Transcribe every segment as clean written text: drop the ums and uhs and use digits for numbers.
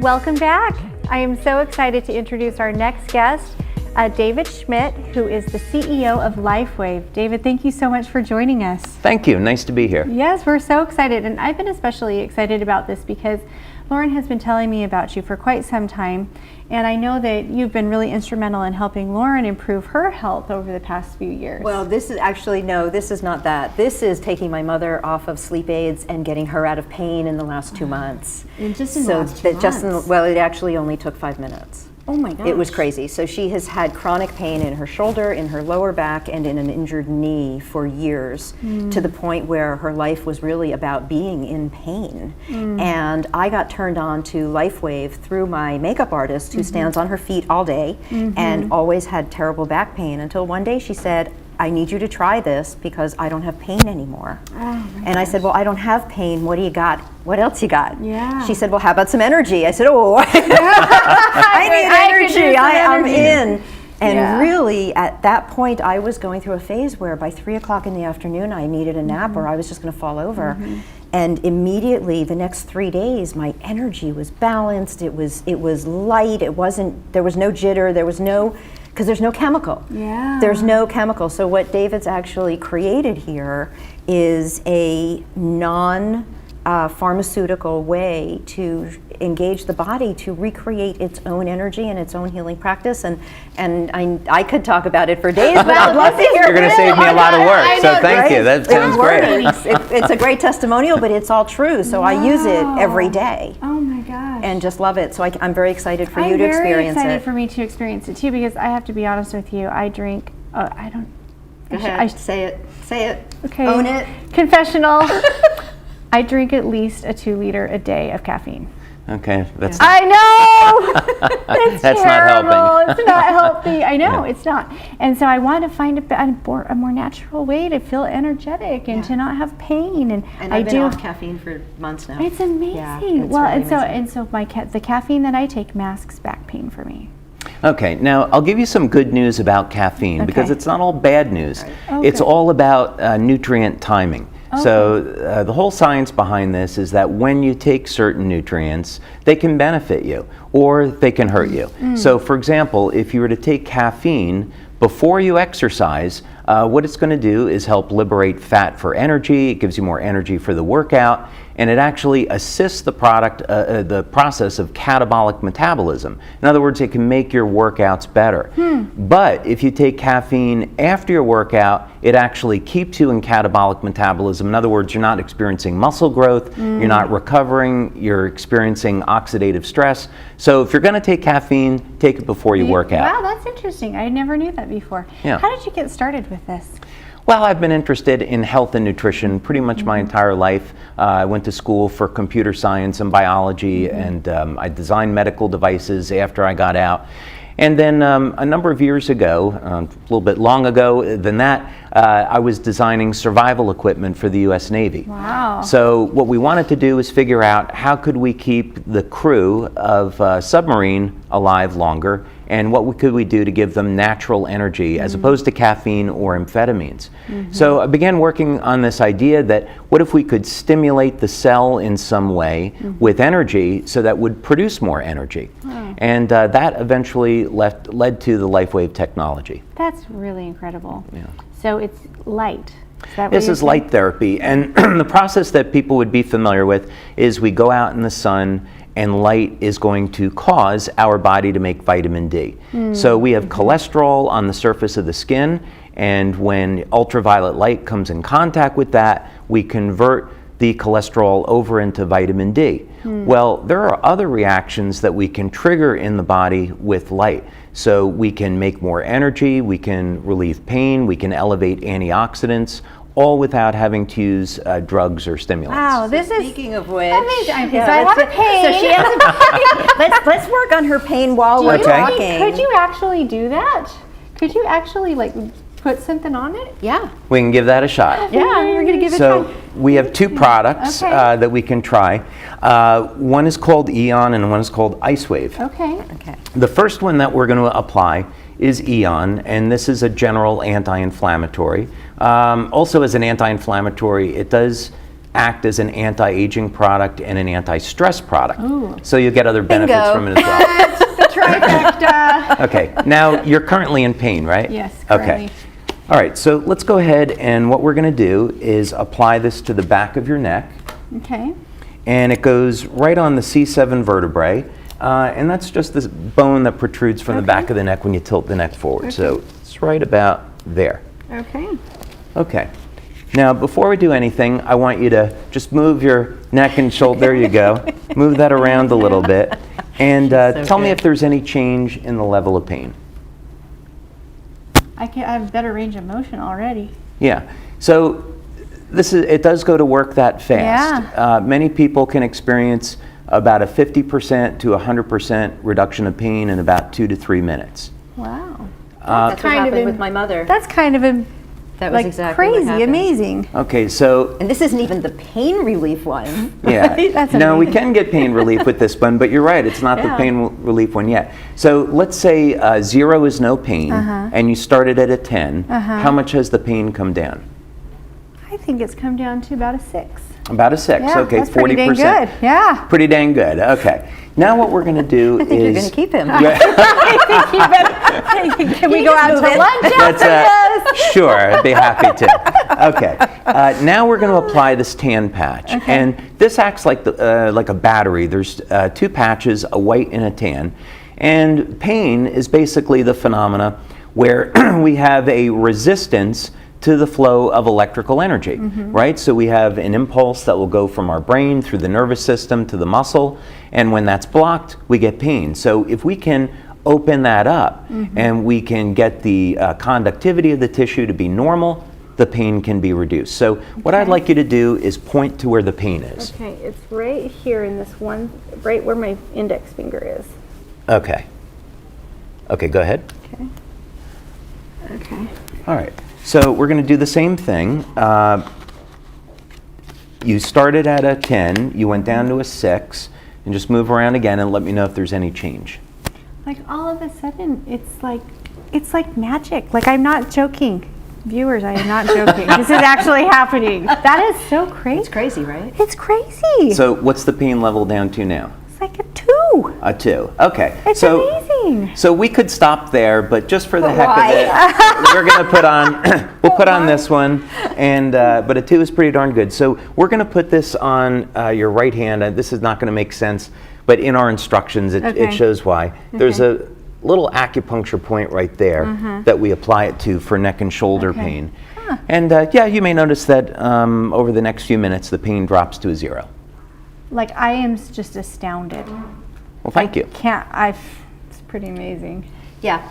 Welcome back. I am so excited to introduce our next guest, David Schmidt, who is the CEO of LifeWave. David, thank you so much for joining us. Thank you. Nice to be here. Yes, we're so excited, and I've been especially excited about this because Lauren has been telling me about you for quite some time, and I know that you've been really instrumental in helping Lauren improve her health over the past few years. Well, this is actually, no, this is not that. This is taking my mother off of sleep aids and getting her out of pain in the last 2 months. And just in the last 2 months? Well, it actually only took 5 minutes. Oh my gosh. It was crazy. So she has had chronic pain in her shoulder, in her lower back, and in an injured knee for years, to the point where her life was really about being in pain. And I got turned on to LifeWave through my makeup artist who stands on her feet all day and always had terrible back pain until one day she said, I need you to try this because I don't have pain anymore. And I said, well, I don't have pain. What do you got? What else you got? Yeah. She said, well, how about some energy? I said, oh, I need energy. I'm in. And really, at that point, I was going through a phase where by 3 o'clock in the afternoon, I needed a nap or I was just going to fall over. And immediately, the next 3 days, my energy was balanced. It was light. There was no jitter. There was no, because there's no chemical. Yeah. There's no chemical. So what David's actually created here is a non-pharmaceutical way to engage the body to recreate its own energy and its own healing practice. And I could talk about it for days, but I'd love to hear. You're going to save me a lot of work, so thank you. That sounds great. It's a great testimonial, but it's all true. So I use it every day. Oh my gosh. And just love it. So I'm very excited for you to experience it. I'm very excited for me to experience it too, because I have to be honest with you. I drink. I don't. Go ahead. Say it. Say it. Okay. Own it. Confessional. I drink at least a 2 liter a day of caffeine. Okay, that's. I know. That's terrible. not helping. It's not healthy. I know it's not. And so I want to find a more natural way to feel energetic and to not have pain. And I've been off caffeine for months now. It's amazing. Yeah, it's well, really and so the caffeine that I take masks back pain for me. Okay, now I'll give you some good news about caffeine because it's not all bad news. Right. It's all about nutrient timing. So the whole science behind this is that when you take certain nutrients, they can benefit you or they can hurt you. So for example, if you were to take caffeine before you exercise, what it's going to do is help liberate fat for energy. It gives you more energy for the workout, and it actually assists the process of catabolic metabolism. In other words, it can make your workouts better. But if you take caffeine after your workout, it actually keeps you in catabolic metabolism. In other words, you're not experiencing muscle growth, you're not recovering, you're experiencing oxidative stress. So if you're going to take caffeine, take it before you work out. Wow, that's interesting. I never knew that before. Yeah. How did you get started with this? Well, I've been interested in health and nutrition pretty much my entire life. I went to school for computer science and biology, and I designed medical devices after I got out. And then a number of years ago, a little bit long ago than that, I was designing survival equipment for the U.S. Navy. Wow. So what we wanted to do is figure out how could we keep the crew of a submarine alive longer, and what could we do to give them natural energy as opposed to caffeine or amphetamines. So I began working on this idea that what if we could stimulate the cell in some way with energy so that would produce more energy. And that eventually led to the LifeWave technology. That's really incredible. Yeah. So it's light. This is light therapy, and the process that people would be familiar with is we go out in the sun and light is going to cause our body to make vitamin D. So we have cholesterol on the surface of the skin, and when ultraviolet light comes in contact with that, we convert the cholesterol over into vitamin D. Well, there are other reactions that we can trigger in the body with light. So we can make more energy, we can relieve pain, we can elevate antioxidants, all without having to use drugs or stimulants. Wow, this is speaking of which. Amazing. So I have a pain. So she has a pain. let's work on her pain while we're talking. Could you actually do that? Could you actually put something on it? Yeah. We can give that a shot. Yeah, we're going to give it a So try. we have two products that we can try. One is called Eon and one is called IceWave. Okay. The first one that we're going to apply is Eon, and this is a general anti-inflammatory. Also as an anti-inflammatory, it does act as an anti-aging product and an anti-stress product. Ooh. So you get other benefits Bingo. from it as well. The trifecta. Okay, now you're currently in pain, right? Yes, currently. Okay. All right, so let's go ahead, and what we're going to do is apply this to the back of your neck, Okay. and it goes right on the C7 vertebrae, and that's just this bone that protrudes from the back of the neck when you tilt the neck forward. So it's right about there. Okay. Okay. Now, before we do anything, I want you to just move your neck and shoulder. There you go. Move that around a little bit, and tell me if there's any change in the level of pain. I have better range of motion already. Yeah. So it does go to work that fast. Yeah. Many people can experience about a 50% to 100% reduction of pain in about 2 to 3 minutes. Wow. That's what happened with my mother. That's kind of That was like exactly what crazy, happened. amazing. Okay, so And this isn't even the pain relief one. yeah. That's No, we amazing. can get pain relief with this one, but you're right, it's not the Yeah. pain relief one yet. So let's say 0 is no pain, and you started at a 10. How much has the pain come down? I think it's come down to about a 6. About a 6. Yeah, Okay, that's pretty 40%. dang good. Yeah. Pretty dang good. Okay. Now what we're going to do I think is you're going to keep him. Can we go out to move it. lunch That's after this? sure, I'd be happy to. Okay, now we're going to apply this tan patch, and this acts like like a battery. There's 2 patches, a white and a tan, and pain is basically the phenomena where we have a resistance to the flow of electrical energy, right? So we have an impulse that will go from our brain through the nervous system to the muscle, and when that's blocked, we get pain. So if we can open that up and we can get the conductivity of the tissue to be normal, the pain can be reduced. So what I'd like you to do is point to where the pain is. Okay, it's right here in this one, right where my index finger is. Okay. Okay, go ahead. Okay. Okay. All right. So we're going to do the same thing. You started at a 10, you went down to a 6, and just move around again and let me know if there's any change. Like all of a sudden, it's like magic. Like I'm not joking. Viewers, I am not joking. This is actually happening. That is so crazy. It's crazy, right? It's crazy. So what's the pain level down to now? It's like a 2. A 2. Okay. It's amazing. So we could stop there, but just for the But heck why? of it, we're going to put on, we'll put on this one, and but a 2 is pretty darn good. So we're going to put this on your right hand. This is not going to make sense, but in our instructions, it shows why. There's a little acupuncture point right there that we apply it to for neck and shoulder pain. And yeah, you may notice that over the next few minutes, the pain drops to a 0. Like I am just astounded. Well, thank you. It's pretty amazing. Yeah.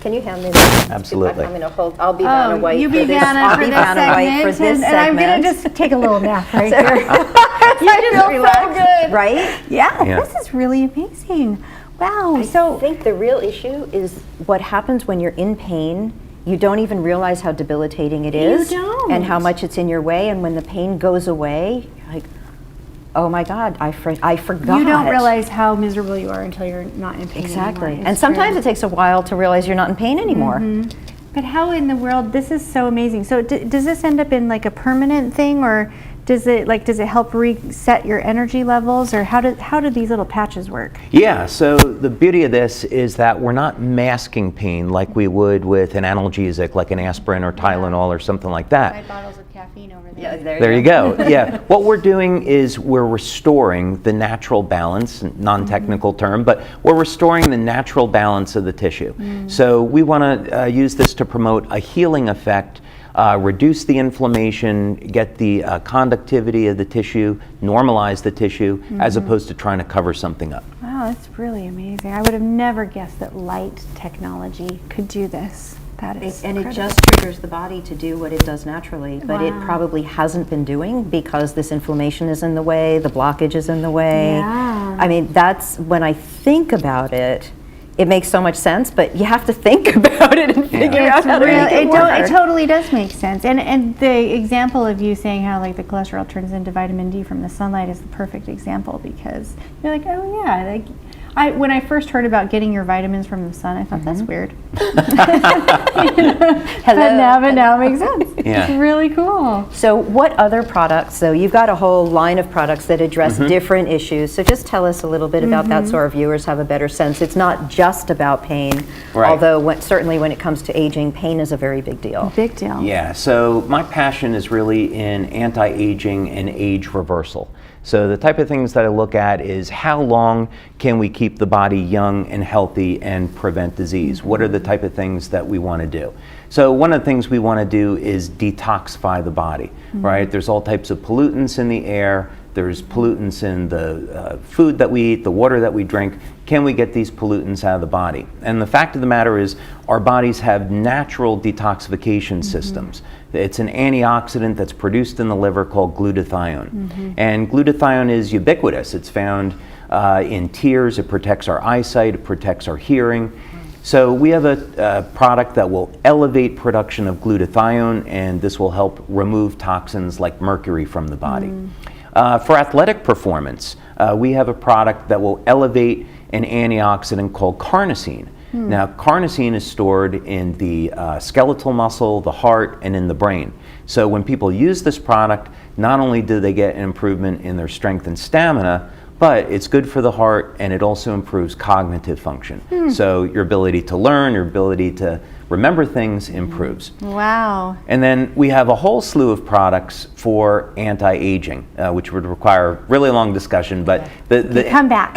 Can you hand me this? Absolutely. I'm going to hold. I'll be Vanna White you for be this. Vanna I'll for be this Vanna White segment, for this and I'm segment. gonna just take a little nap right here. You just relax, good. right? Yeah, Yeah. this is really amazing. Wow. I So think the real issue is what happens when you're in pain. You don't even realize how debilitating it is, don't. and how much it's in your way. And when the pain goes away, you're like, oh my God, I forgot. you don't realize how miserable you are until you're not in pain Exactly. anymore. And It's sometimes true. it takes a while to realize you're not in pain anymore. But how in the world? This is so amazing. So does this end up in like a permanent thing, or does it help reset your energy levels, or how do these little patches work? Yeah, so the beauty of this is that we're not masking pain like we would with an analgesic, like an aspirin or Tylenol or something like that. Bottles of caffeine over there. Yeah, There you go. Yeah, what we're doing is we're restoring the natural balance, non-technical term, but we're restoring the natural balance of the tissue. So we want to use this to promote a healing effect, reduce the inflammation, get the conductivity of the tissue, normalize the tissue, as opposed to trying to cover something up. Wow, that's really amazing. I would have never guessed that light technology could do this. That is And it incredible. just triggers the body to do what it does naturally, but it Wow. probably hasn't been doing because this inflammation is in the way, the blockage is in the way. Yeah. I mean, that's when I think about it, it makes so much sense, but you have to think about it and figure out how to make it work. It totally does make sense. And the example of you saying how like the cholesterol turns into vitamin D from the sunlight is the perfect example, because you're like, oh yeah, like When I first heard about getting your vitamins from the sun, I thought that's weird. But now it makes sense. Yeah. It's really cool. So what other products, so you've got a whole line of products that address different issues, so just tell us a little bit about that so our viewers have a better sense. It's not just about pain, although certainly when it comes to aging, pain is a very big deal. Big deal. Yeah, so my passion is really in anti-aging and age reversal. So the type of things that I look at is how long can we keep the body young and healthy and prevent disease? What are the type of things that we want to do? So one of the things we want to do is detoxify the body, right? There's all types of pollutants in the air. There's pollutants in the food that we eat, the water that we drink. Can we get these pollutants out of the body? And the fact of the matter is our bodies have natural detoxification systems. It's an antioxidant that's produced in the liver called glutathione. And glutathione is ubiquitous. It's found in tears. It protects our eyesight. It protects our hearing. So we have a product that will elevate production of glutathione, and this will help remove toxins like mercury from the body. For athletic performance, we have a product that will elevate an antioxidant called carnosine. Now, carnosine is stored in the skeletal muscle, the heart, and in the brain. So when people use this product, not only do they get an improvement in their strength and stamina, but it's good for the heart, and it also improves cognitive function. So your ability to learn, your ability to remember things improves. Wow. And then we have a whole slew of products for anti-aging, which would require a really long discussion, but Come back.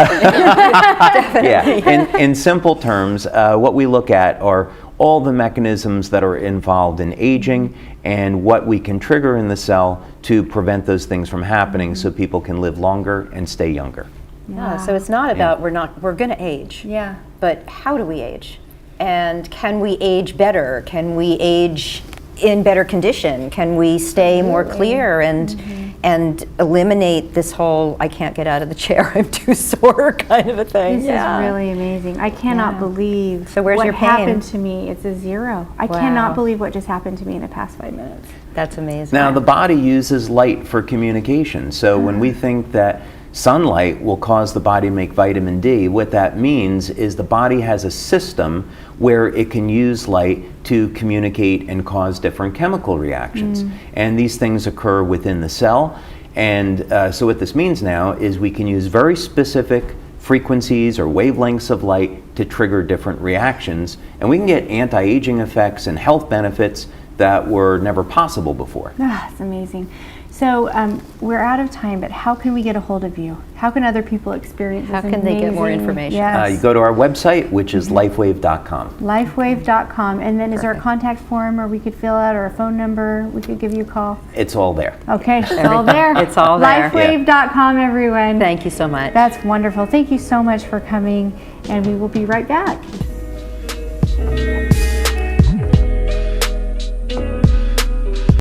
yeah, in simple terms, what we look at are all the mechanisms that are involved in aging and what we can trigger in the cell to prevent those things from happening so people can live longer and stay younger. Yeah, so it's not about we're going to age. Yeah. But how do we age? And can we age better? Can we age in better condition? Can we stay more clear and eliminate this whole I can't get out of the chair, I'm too sore kind of a thing? This is really amazing. I cannot believe So where's what your pain? happened to me. It's a zero. I cannot believe what just happened to me in the past 5 minutes. That's amazing. Now, the body uses light for communication. So when we think that sunlight will cause the body to make vitamin D, what that means is the body has a system where it can use light to communicate and cause different chemical reactions. And these things occur within the cell. And so what this means now is we can use very specific frequencies or wavelengths of light to trigger different reactions. And we can get anti-aging effects and health benefits that were never possible before. It's amazing. So we're out of time, but how can we get a hold of you? How can other people experience this? How can they get more amazing- information? Yes. You go to our website, which is lifewave.com. LifeWave.com. And then is there a contact form or we could fill out, or a phone number we could give you a call? It's all there. Okay, it's all there. It's all there. LifeWave.com, everyone. Thank you so much. That's wonderful. Thank you so much for coming, and we will be right back.